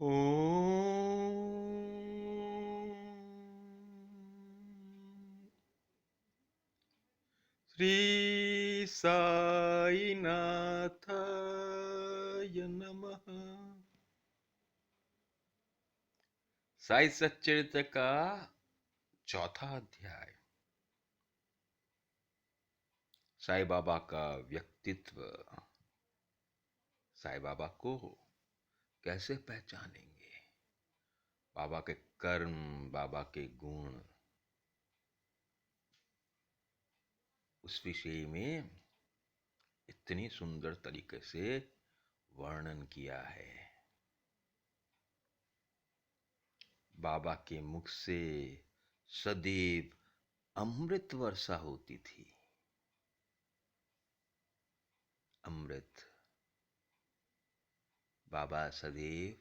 ओम श्री साईनाथाय नमः। साई सच्चरित्र का चौथा अध्याय, साईं बाबा का व्यक्तित्व। साईं बाबा को कैसे पहचानेंगे? बाबा के कर्म, बाबा के गुण, उस विषय में इतनी सुंदर तरीके से वर्णन किया है। बाबा के मुख से सदैव अमृत वर्षा होती थी। अमृत। बाबा सदैव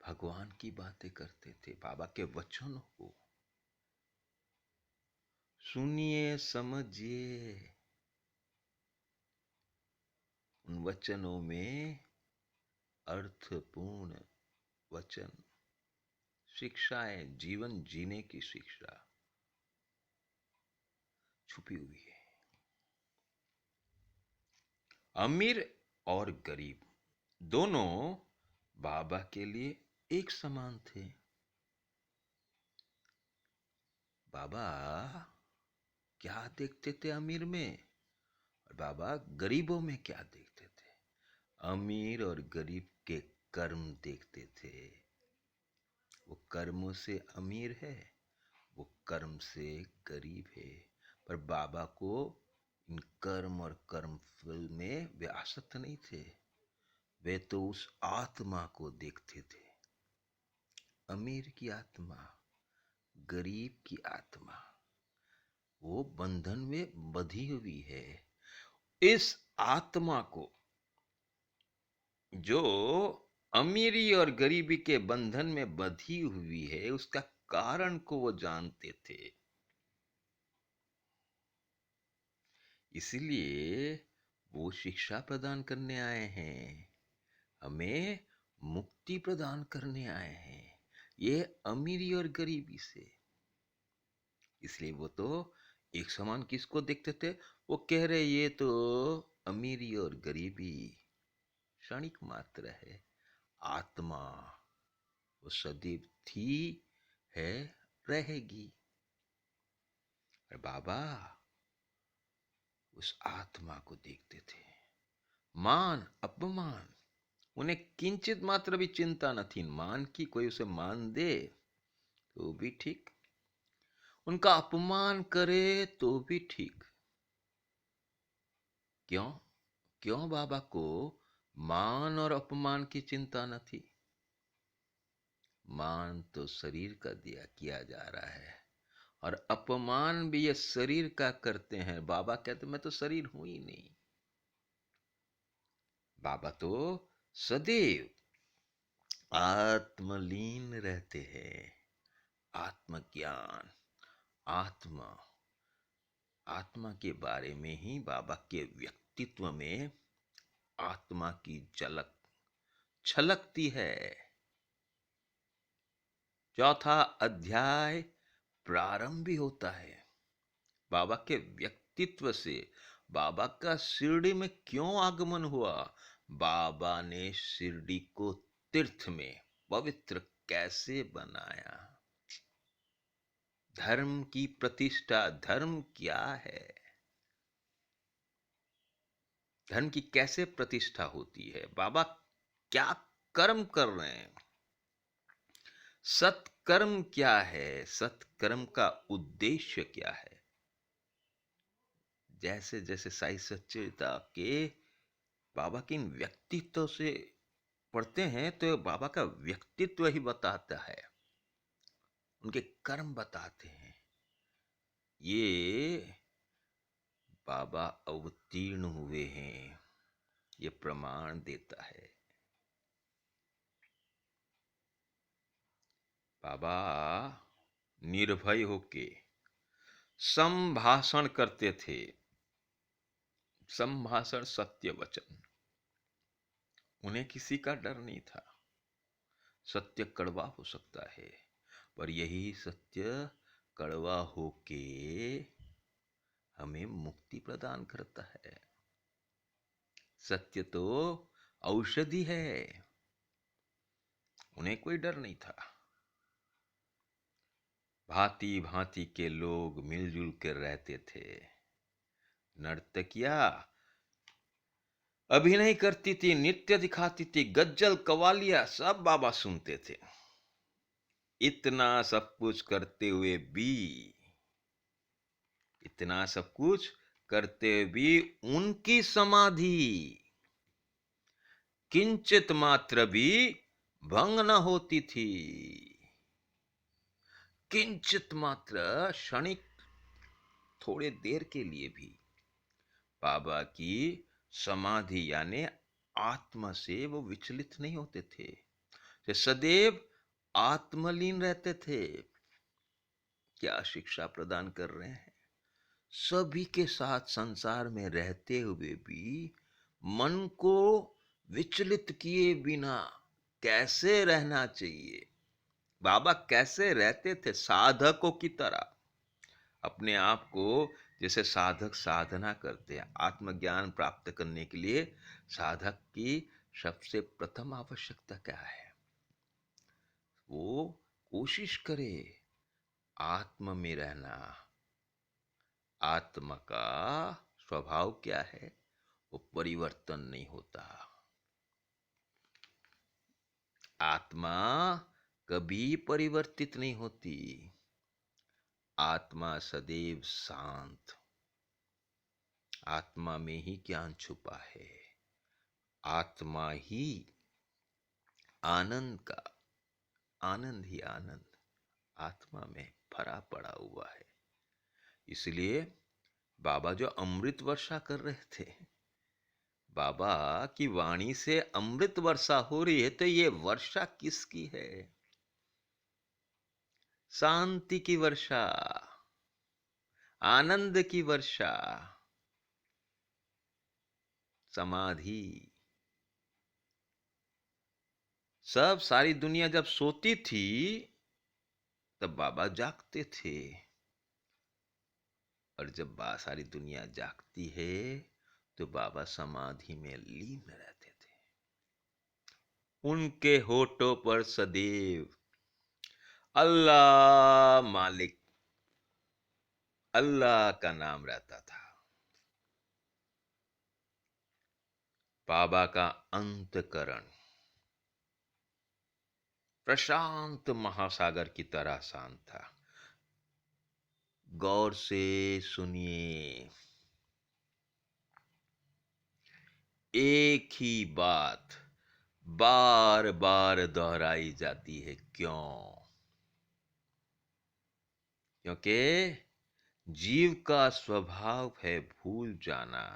भगवान की बातें करते थे। बाबा के वचनों को सुनिए, समझिए। उन वचनों में अर्थपूर्ण वचन, शिक्षाएं, जीवन जीने की शिक्षा छुपी हुई है। अमीर और गरीब दोनों बाबा के लिए एक समान थे। बाबा क्या देखते थे अमीर में, और बाबा गरीबों में क्या देखते थे? अमीर और गरीब के कर्म देखते थे। वो कर्मों से अमीर है, वो कर्म से गरीब है। पर बाबा को इन कर्म और कर्म फल में वे आसक्त नहीं थे। वे तो उस आत्मा को देखते थे, अमीर की आत्मा, गरीब की आत्मा। वो बंधन में बंधी हुई है। इस आत्मा को, जो अमीरी और गरीबी के बंधन में बंधी हुई है, उसका कारण को वो जानते थे। इसलिए वो शिक्षा प्रदान करने आए हैं, हमें मुक्ति प्रदान करने आए हैं, ये अमीरी और गरीबी से। इसलिए वो तो एक समान किसको देखते थे? वो कह रहे ये तो अमीरी और गरीबी क्षणिक मात्र है। आत्मा वो सदैव थी, है, रहेगी। और बाबा उस आत्मा को देखते थे। मान अपमान उन्हें किंचित मात्र भी चिंता न थी। मान की, कोई उसे मान दे तो भी ठीक, उनका अपमान करे तो भी ठीक। क्यों? क्यों बाबा को मान और अपमान की चिंता न थी? मान तो शरीर का दिया किया जा रहा है, और अपमान भी ये शरीर का करते हैं। बाबा कहते मैं तो शरीर हूं ही नहीं। बाबा तो सदैव आत्मलीन रहते हैं। आत्मज्ञान, आत्मा, आत्मा के बारे में ही बाबा के व्यक्तित्व में आत्मा की झलक छलकती है। चौथा अध्याय प्रारंभ भी होता है बाबा के व्यक्तित्व से। बाबा का शिरडी में क्यों आगमन हुआ? बाबा ने शिरडी को तीर्थ में पवित्र कैसे बनाया? धर्म की प्रतिष्ठा, धर्म क्या है? धर्म की कैसे प्रतिष्ठा होती है? बाबा क्या कर्म कर रहे हैं? सत्कर्म क्या है? सत्कर्म का उद्देश्य क्या है? जैसे जैसे साई सच्चिदा के बाबा के इन व्यक्तित्व से पढ़ते हैं तो बाबा का व्यक्तित्व ही बताता है, उनके कर्म बताते हैं। ये बाबा अवतीर्ण हुए हैं, ये प्रमाण देता है। बाबा निर्भय होके संभाषण करते थे। संभाषण, सत्य वचन, उन्हें किसी का डर नहीं था। सत्य कड़वा हो सकता है, पर यही सत्य कड़वा होके हमें मुक्ति प्रदान करता है। सत्य तो औषधि है। उन्हें कोई डर नहीं था। भांति भांति के लोग मिलजुल कर रहते थे। नर्तकिया अभिनय करती थी, नृत्य दिखाती थी, गज्जल कवालियां सब बाबा सुनते थे। इतना सब कुछ करते हुए भी, इतना सब कुछ करते हुए भी उनकी समाधि किंचित मात्र भी भंग न होती थी। किंचित मात्र, क्षणिक, थोड़े देर के लिए भी बाबा की समाधि यानी आत्मा से वो विचलित नहीं होते थे। वे सदैव आत्मलीन रहते थे। क्या शिक्षा प्रदान कर रहे हैं? सभी के साथ संसार में रहते हुए भी मन को विचलित किए बिना कैसे रहना चाहिए। बाबा कैसे रहते थे? साधकों की तरह अपने आप को, जैसे साधक साधना करते हैं, आत्मज्ञान प्राप्त करने के लिए साधक की सबसे प्रथम आवश्यकता क्या है? वो कोशिश करे आत्म में रहना। आत्मा का स्वभाव क्या है? वो परिवर्तन नहीं होता। आत्मा कभी परिवर्तित नहीं होती। आत्मा सदैव शांत। आत्मा में ही ज्ञान छुपा है। आत्मा ही आनंद का, आनंद ही आनंद आत्मा में भरा पड़ा हुआ है। इसलिए बाबा जो अमृत वर्षा कर रहे थे, बाबा की वाणी से अमृत वर्षा हो रही है, तो ये वर्षा किसकी है? शांति की वर्षा, आनंद की वर्षा, समाधि। सब सारी दुनिया जब सोती थी तब बाबा जागते थे, और जब सारी दुनिया जागती है तो बाबा समाधि में लीन रहते थे। उनके होठों पर सदैव अल्लाह मालिक, अल्लाह का नाम रहता था। बाबा का अंतकरण प्रशांत महासागर की तरह शांत था। गौर से सुनिए, एक ही बात बार बार दोहराई जाती है। क्यों? क्योंकि जीव का स्वभाव है भूल जाना।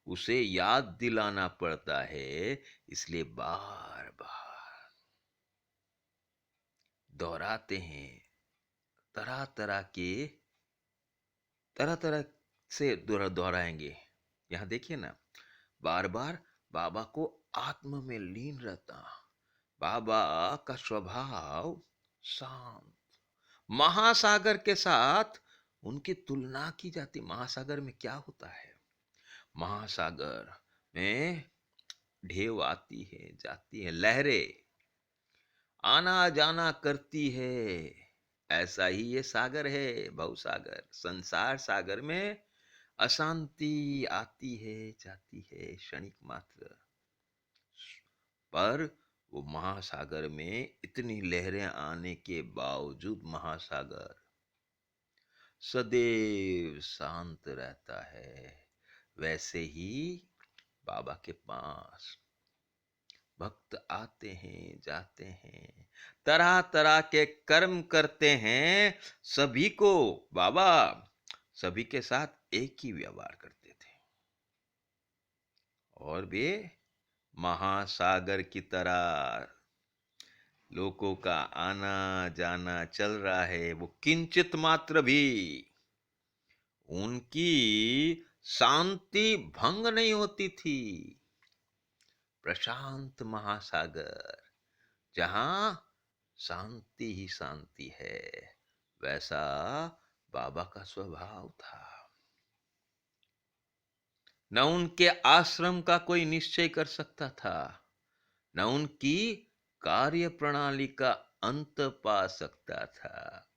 उसे याद दिलाना पड़ता है, इसलिए बार बार दोहराते हैं। तरह तरह के, तरह तरह से दोहराएंगे। यहां देखिए ना, बार बार बाबा को आत्म में लीन रहता। बाबा का स्वभाव शांत। महासागर के साथ उनकी तुलना की जाती। महासागर में क्या होता है? महासागर में ढेव आती है, जाती है, लहरें आना जाना करती है। ऐसा ही ये सागर है, भवसागर, संसार सागर में अशांति आती है, जाती है, क्षणिक मात्र। पर वो महासागर में इतनी लहरें आने के बावजूद महासागर सदैव शांत रहता है। वैसे ही बाबा के पास भक्त आते हैं, जाते हैं, तरह तरह के कर्म करते हैं। सभी को बाबा, सभी के साथ एक ही व्यवहार करते थे। और वे महासागर की तरह लोगों का आना जाना चल रहा है, वो किंचित मात्र भी उनकी शांति भंग नहीं होती थी। प्रशांत महासागर जहां शांति ही शांति है। वैसा बाबा का स्वभाव था। न उनके आश्रम का कोई निश्चय कर सकता था, न उनकी कार्य प्रणाली का अंत पा सकता था।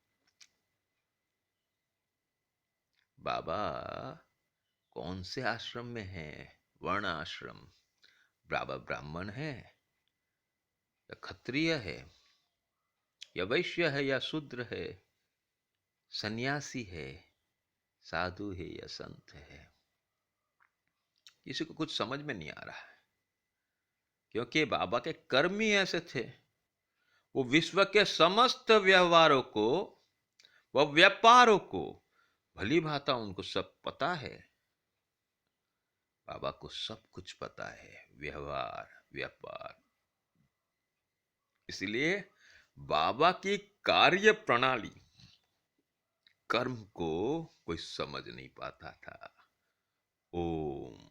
बाबा कौन से आश्रम में है? वर्ण आश्रम। बाबा ब्राह्मण है या क्षत्रिय है या वैश्य है या शूद्र है, सन्यासी है, साधु है या संत है? किसी को कुछ समझ में नहीं आ रहा है, क्योंकि बाबा के कर्म ही ऐसे थे। वो विश्व के समस्त व्यवहारों को, वह व्यापारों को भली भांति उनको सब पता है। बाबा को सब कुछ पता है, व्यवहार, व्यापार। इसलिए बाबा की कार्य प्रणाली, कर्म को कोई समझ नहीं पाता था। ओम